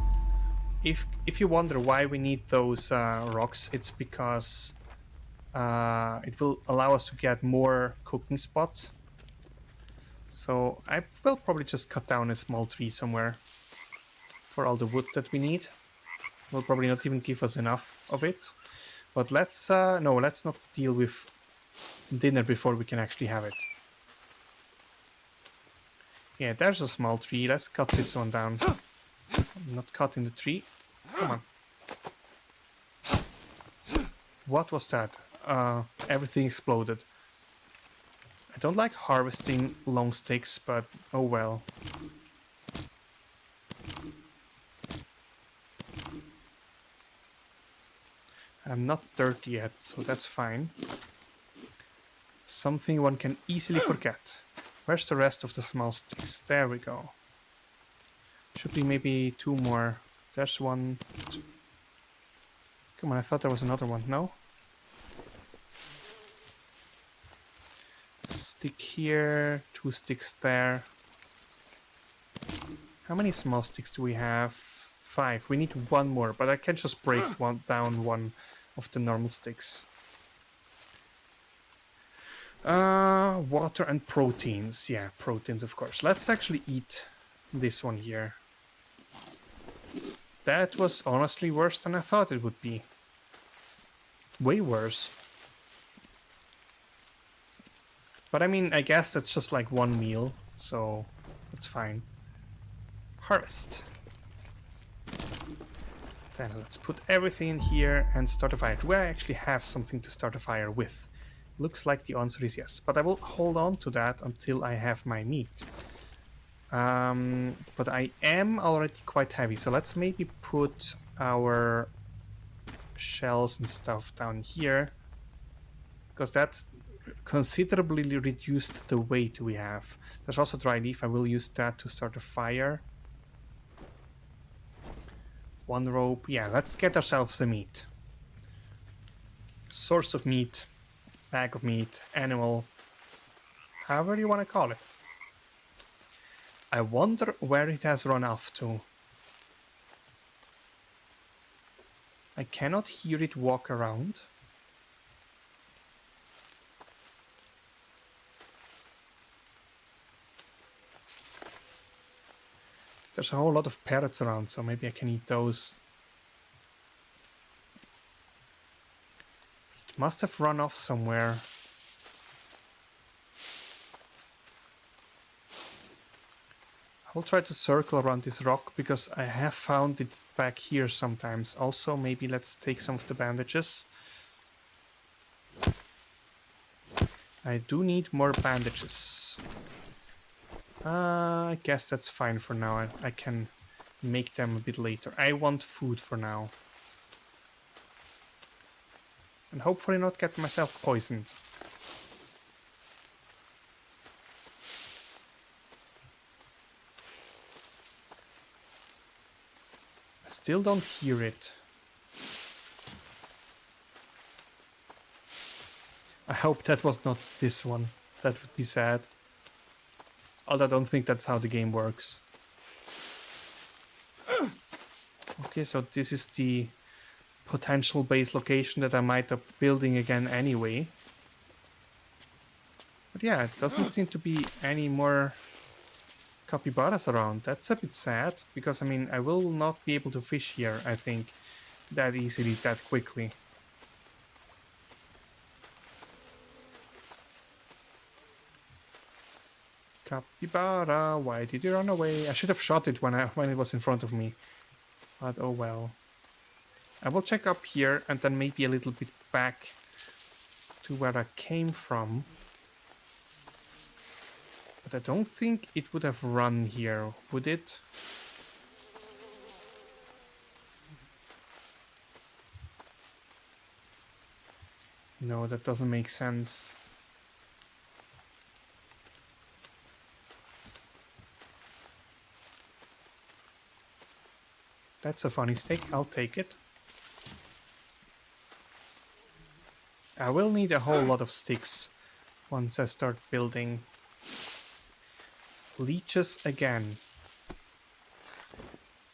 If you wonder why we need those rocks, it's because it will allow us to get more cooking spots. So I will probably just cut down a small tree somewhere for all the wood that we need. Will probably not even give us enough of it. But let's not deal with dinner before we can actually have it. Yeah, there's a small tree. Let's cut this one down. I'm not cutting the tree. Come on. What was that? Everything exploded. I don't like harvesting long sticks, but oh well. I'm not dirty yet, so that's fine. Something one can easily forget. Where's the rest of the small sticks? There we go. Should be maybe 2 more. There's one. Come on, I thought there was another one. No? Stick here, 2 sticks there. How many small sticks do we have? 5. We need 1 more, but I can just break down one of the normal sticks. Water and proteins. Yeah, proteins, of course. Let's actually eat this one here. That was honestly worse than I thought it would be. Way worse. But I mean, I guess that's just like 1 meal, so that's fine. Harvest. Then let's put everything in here and start a fire. Do I actually have something to start a fire with? Looks like the answer is yes, but I will hold on to that until I have my meat. But I am already quite heavy, so let's maybe put our shells and stuff down here, because that considerably reduced the weight we have. There's also dry leaf. I will use that to start a fire. 1 rope. Yeah, let's get ourselves a meat. Source of meat, bag of meat, animal, however you want to call it. I wonder where it has run off to. I cannot hear it walk around. There's a whole lot of parrots around, so maybe I can eat those. It must have run off somewhere. I'll try to circle around this rock because I have found it back here sometimes. Also, maybe let's take some of the bandages. I do need more bandages. I guess that's fine for now. I can make them a bit later. I want food for now. And hopefully not get myself poisoned. I still don't hear it. I hope that was not this one. That would be sad. Although I don't think that's how the game works. Okay, so this is the potential base location that I might be building again anyway. But yeah, it doesn't seem to be any more capybaras around. That's a bit sad, because I mean, I will not be able to fish here, I think, that easily, that quickly. Capybara, why did you run away? I should have shot it when it was in front of me. But oh well. I will check up here and then maybe a little bit back to where I came from. But I don't think it would have run here, would it? No, that doesn't make sense. That's a funny stick, I'll take it. I will need a whole lot of sticks once I start building. Leeches again.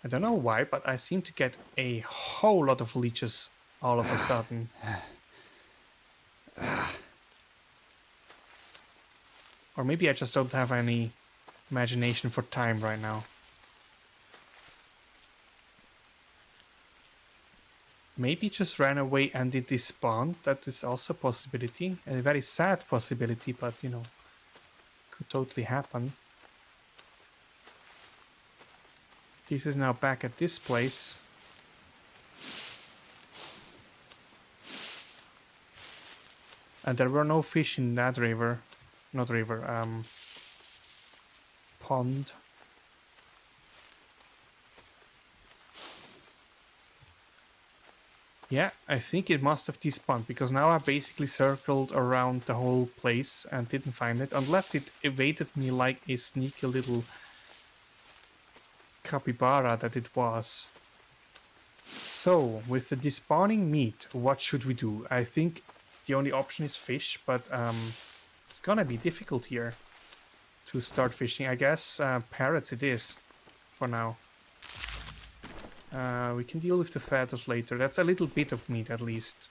I don't know why, but I seem to get a whole lot of leeches all of a sudden. Or maybe I just don't have any imagination for time right now. Maybe it just ran away and it despawned. That is also a possibility. A very sad possibility, but you know, could totally happen. This is now back at this place. And there were no fish in that river. Not river, pond. Yeah, I think it must have despawned, because now I basically circled around the whole place and didn't find it, unless it evaded me like a sneaky little capybara that it was. So, with the despawning meat, what should we do? I think the only option is fish, but it's gonna be difficult here to start fishing. I guess parrots it is, for now. We can deal with the feathers later. That's a little bit of meat at least.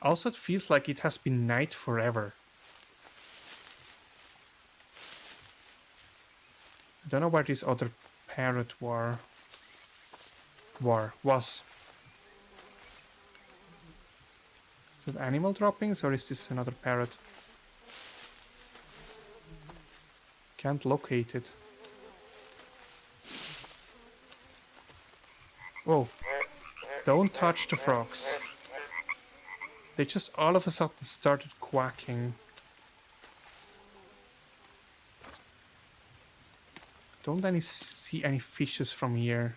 Also, it feels like it has been night forever. I don't know where this other parrot was. Is that animal droppings or is this another parrot? Can't locate it. Whoa. Don't touch the frogs. They just all of a sudden started quacking. Don't see any fishes from here.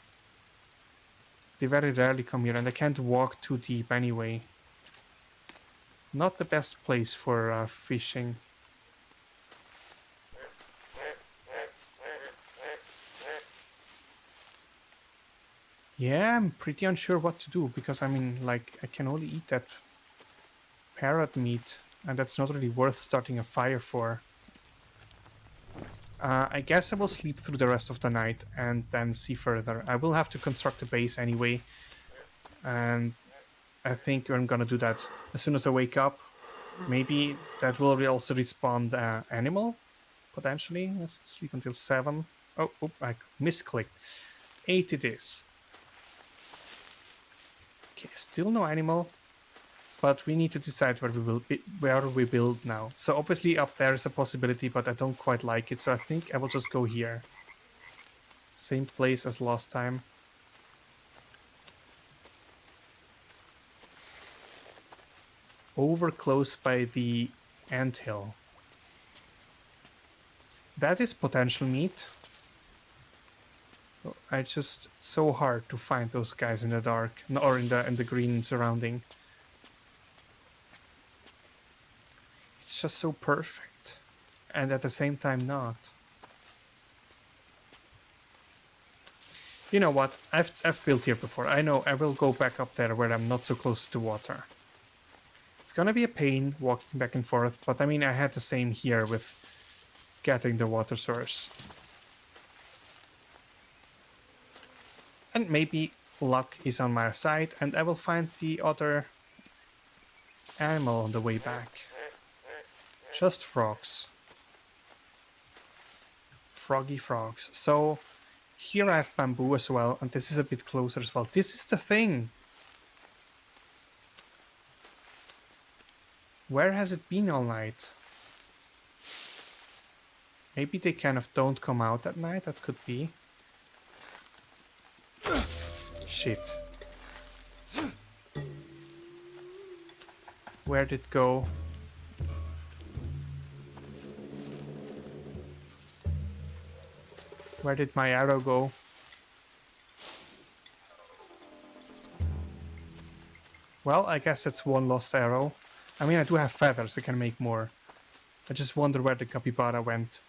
They very rarely come here and I can't walk too deep anyway. Not the best place for fishing. Yeah, I'm pretty unsure what to do, because I mean, like, I can only eat that parrot meat, and that's not really worth starting a fire for. I guess I will sleep through the rest of the night and then see further. I will have to construct a base anyway, and I think I'm gonna do that as soon as I wake up. Maybe that will also respawn the animal, potentially. Let's sleep until 7. Oh, I misclicked. 8 it is. Okay, still no animal, but we need to decide where we build now. So obviously up there is a possibility, but I don't quite like it, so I think I will just go here. Same place as last time. Over close by the anthill. That is potential meat. It's just so hard to find those guys in the dark, or in the green surrounding. It's just so perfect, and at the same time not. You know what? I've built here before. I know I will go back up there where I'm not so close to the water. It's gonna be a pain walking back and forth, but I mean I had the same here with getting the water source. And maybe luck is on my side and I will find the other animal on the way back. Just frogs. Froggy frogs. So here I have bamboo as well, and this is a bit closer as well. This is the thing. Where has it been all night? Maybe they kind of don't come out at night, that could be. Shit. Where'd it go? Where did my arrow go? Well, I guess that's one lost arrow. I mean, I do have feathers, I can make more. I just wonder where the capybara went.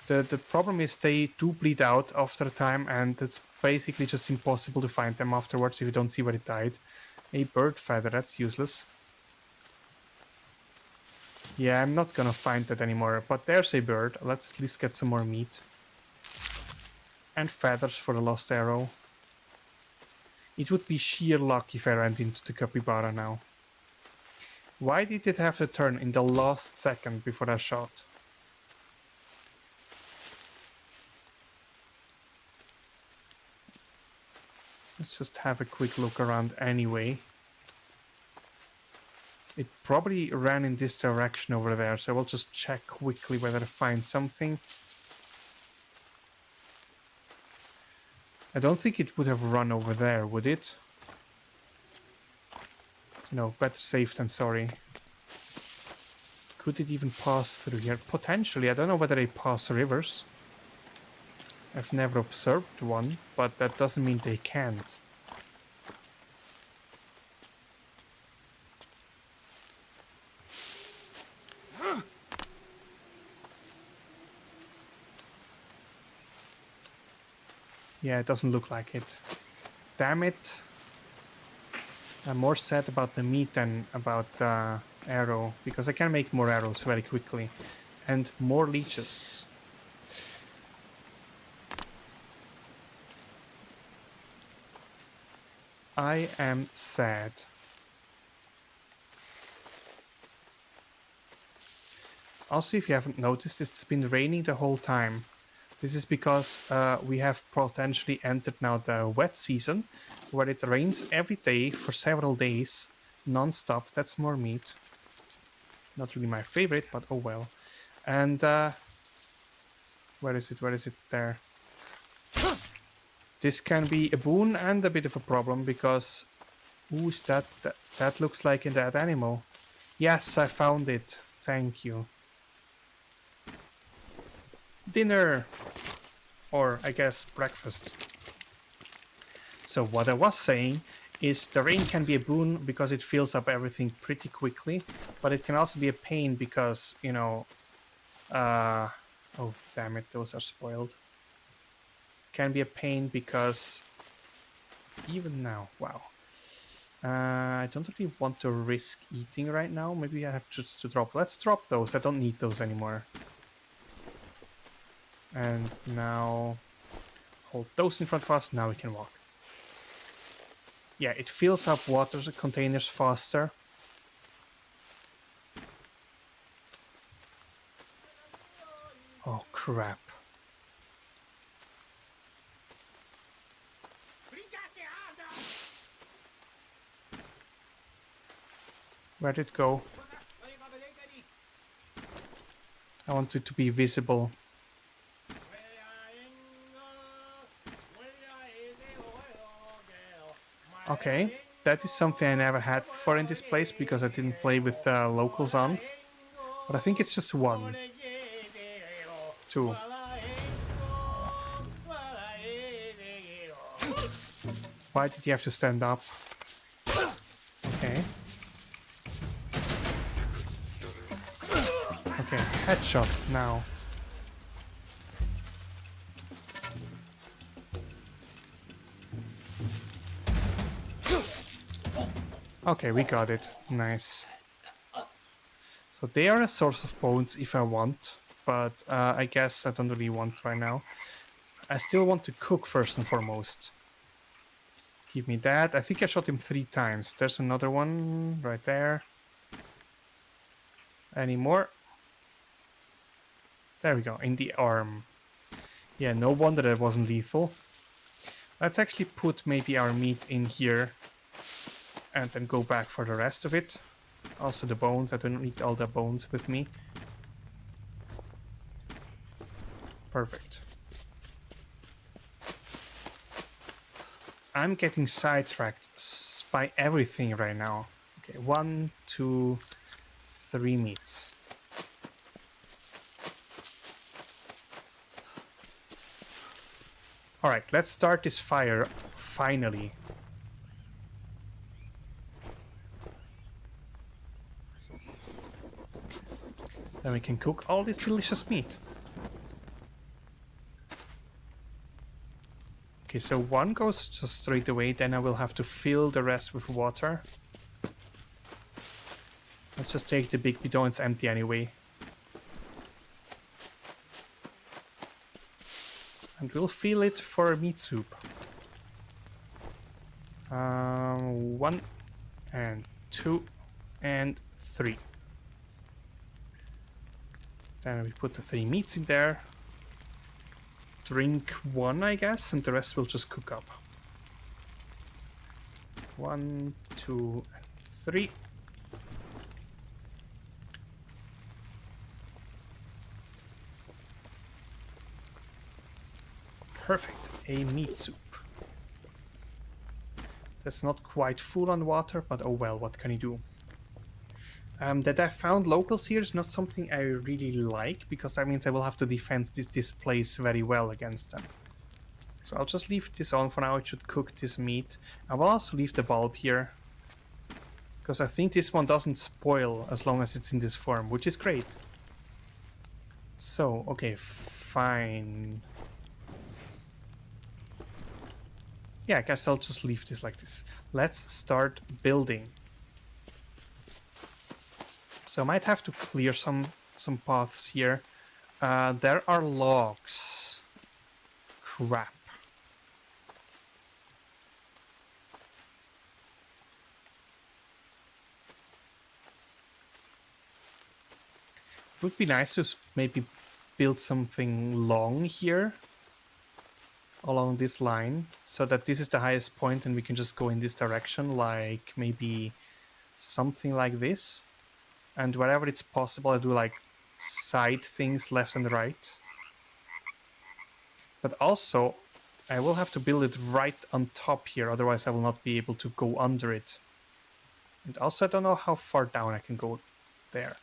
The problem is they do bleed out after a time, and it's basically just impossible to find them afterwards if you don't see where it died. A bird feather, that's useless. Yeah, I'm not gonna find that anymore, but there's a bird. Let's at least get some more meat. And feathers for the lost arrow. It would be sheer luck if I ran into the capybara now. Why did it have to turn in the last second before I shot? Let's just have a quick look around anyway. It probably ran in this direction over there, so we'll just check quickly whether I find something. I don't think it would have run over there, would it? No, better safe than sorry. Could it even pass through here? Potentially. I don't know whether they pass rivers. I've never observed one, but that doesn't mean they can't. Yeah, it doesn't look like it. Damn it. I'm more sad about the meat than about arrow, because I can make more arrows very quickly. And more leeches. I am sad. Also, if you haven't noticed, it's been raining the whole time. This is because we have potentially entered now the wet season, where it rains every day for several days, non-stop. That's more meat. Not really my favorite, but oh well. And where is it? Where is it? There. This can be a boon and a bit of a problem because who's that? That looks like a dead animal. Yes, I found it. Thank you. Dinner! Or, I guess, breakfast. So what I was saying is the rain can be a boon because it fills up everything pretty quickly, but it can also be a pain because, you know... oh, damn it, those are spoiled. Can be a pain because... Even now, wow. I don't really want to risk eating right now. Maybe I have just to drop. Let's drop those. I don't need those anymore. And now hold those in front of us. Now we can walk. Yeah, it fills up water containers faster. Oh crap. Where'd it go? I want it to be visible. Okay, that is something I never had before in this place because I didn't play with locals on. But I think it's just one. Two. Why did you have to stand up? Okay. Okay, headshot now. Okay, we got it. Nice. So they are a source of bones if I want, but I guess I don't really want right now. I still want to cook first and foremost. Give me that. I think I shot him 3 times. There's another one right there. Any more? There we go, in the arm. Yeah, no wonder that wasn't lethal. Let's actually put maybe our meat in here and then go back for the rest of it. Also the bones, I don't need all the bones with me. Perfect. I'm getting sidetracked by everything right now. Okay, 1, 2, 3 meats. Alright, let's start this fire, finally. Then we can cook all this delicious meat. Okay, so one goes just straight away, then I will have to fill the rest with water. Let's just take the big bidon, it's empty anyway. And we'll fill it for meat soup. 1 and 2 and 3. Then we put the 3 meats in there. Drink 1, I guess, and the rest will just cook up. 1, 2, and 3. Perfect, a meat soup. That's not quite full on water, but oh well, what can you do? That I found locals here is not something I really like, because that means I will have to defend this place very well against them. So I'll just leave this on for now, it should cook this meat. I will also leave the bulb here, because I think this one doesn't spoil as long as it's in this form, which is great. So, okay, fine. Yeah, I guess I'll just leave this like this. Let's start building. So I might have to clear some paths here. There are logs. Crap. It would be nice to maybe build something long here along this line, so that this is the highest point and we can just go in this direction, like maybe something like this. And wherever it's possible, I do like side things left and right. But also, I will have to build it right on top here, otherwise I will not be able to go under it. And also, I don't know how far down I can go there.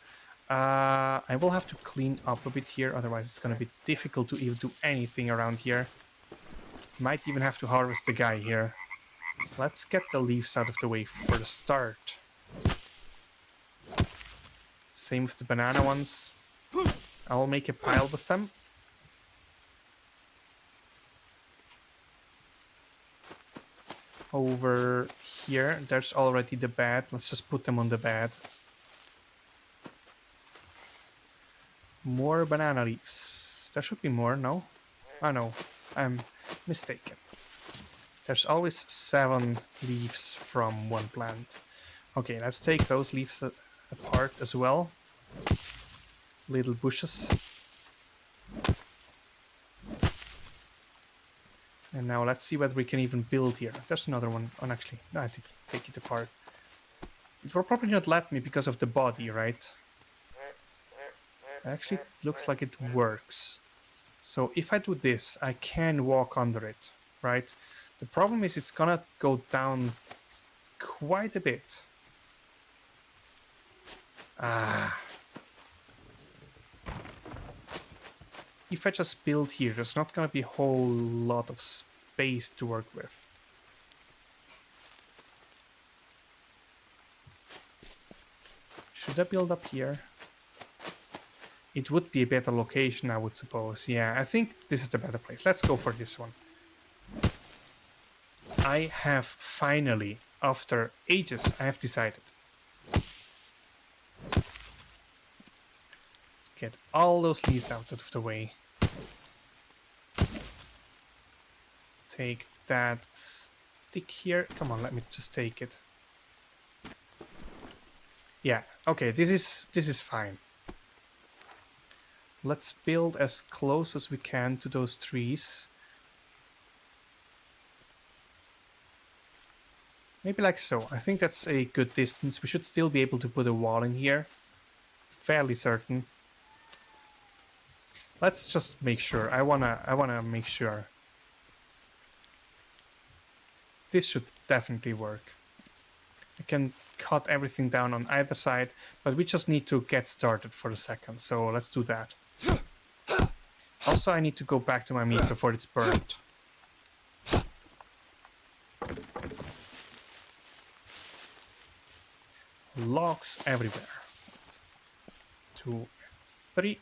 I will have to clean up a bit here, otherwise it's going to be difficult to even do anything around here. Might even have to harvest the guy here. Let's get the leaves out of the way for the start. Same with the banana ones. I'll make a pile with them. Over here, there's already the bed. Let's just put them on the bed. More banana leaves. There should be more, no? Oh no, I'm mistaken. There's always 7 leaves from one plant. Okay, let's take those leaves apart as well. Little bushes. And now let's see what we can even build here. There's another one. Oh, actually, no, I have to take it apart. It will probably not let me because of the body, right? Actually, it looks like it works. So if I do this, I can walk under it, right? The problem is it's gonna go down quite a bit. If I just build here, there's not gonna be a whole lot of space to work with. Should I build up here? It would be a better location, I would suppose. Yeah, I think this is the better place. Let's go for this one. I have finally, after ages, I have decided. Let's get all those leaves out of the way. Take that stick here. Come on, let me just take it. Yeah, okay, this is fine. Let's build as close as we can to those trees. Maybe like so. I think that's a good distance. We should still be able to put a wall in here. Fairly certain. Let's just make sure. I wanna make sure. This should definitely work. I can cut everything down on either side, but we just need to get started for a second. So let's do that. Also, I need to go back to my meat before it's burnt. Logs everywhere. 2, 3.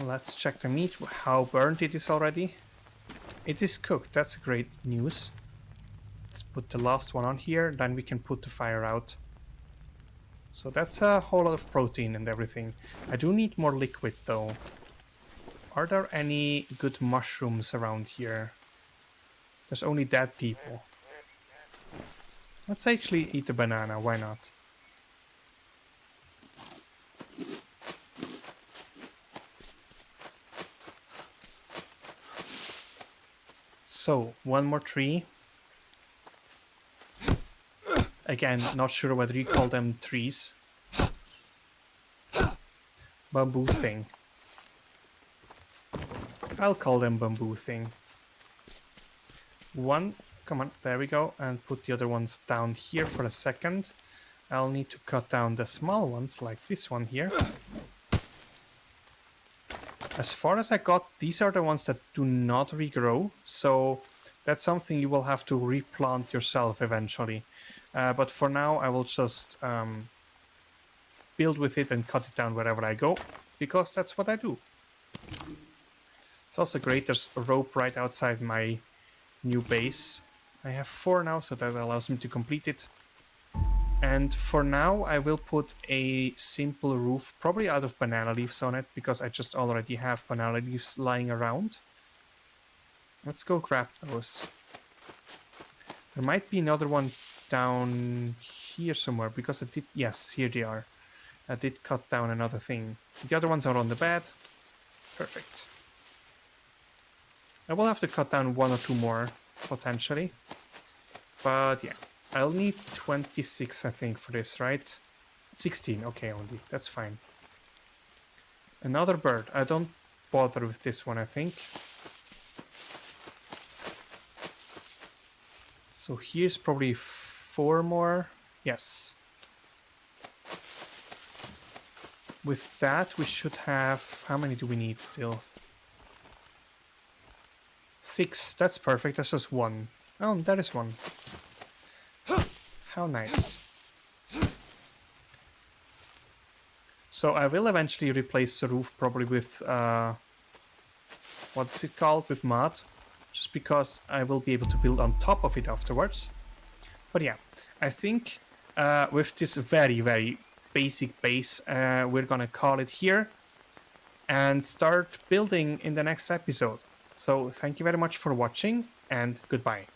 Let's check the meat, how burnt it is already. It is cooked. That's great news. Let's put the last one on here. Then we can put the fire out. So that's a whole lot of protein and everything. I do need more liquid though. Are there any good mushrooms around here? There's only dead people. Let's actually eat a banana. Why not? So, one more tree. Again, not sure whether you call them trees. Bamboo thing. I'll call them bamboo thing. One, come on, there we go. And put the other ones down here for a second. I'll need to cut down the small ones, like this one here. As far as I got, these are the ones that do not regrow. So that's something you will have to replant yourself eventually. But for now, I will just build with it and cut it down wherever I go, because that's what I do. It's also great, there's a rope right outside my new base. I have 4 now, so that allows me to complete it. And for now, I will put a simple roof, probably out of banana leaves on it, because I just already have banana leaves lying around. Let's go grab those. There might be another one down here somewhere, because I did... Yes, here they are. I did cut down another thing. The other ones are on the bed. Perfect. I will have to cut down 1 or 2 more, potentially. But yeah, I'll need 26, I think, for this, right? 16, okay, only. That's fine. Another bird. I don't bother with this one, I think. So here's probably 4 more. Yes. With that, we should have... How many do we need still? 6. That's perfect. That's just 1. Oh, that is 1. How nice. So I will eventually replace the roof probably with... what's it called? With mud. Just because I will be able to build on top of it afterwards. But yeah, I think with this very, very basic base, we're gonna call it here and start building in the next episode. So thank you very much for watching, and goodbye.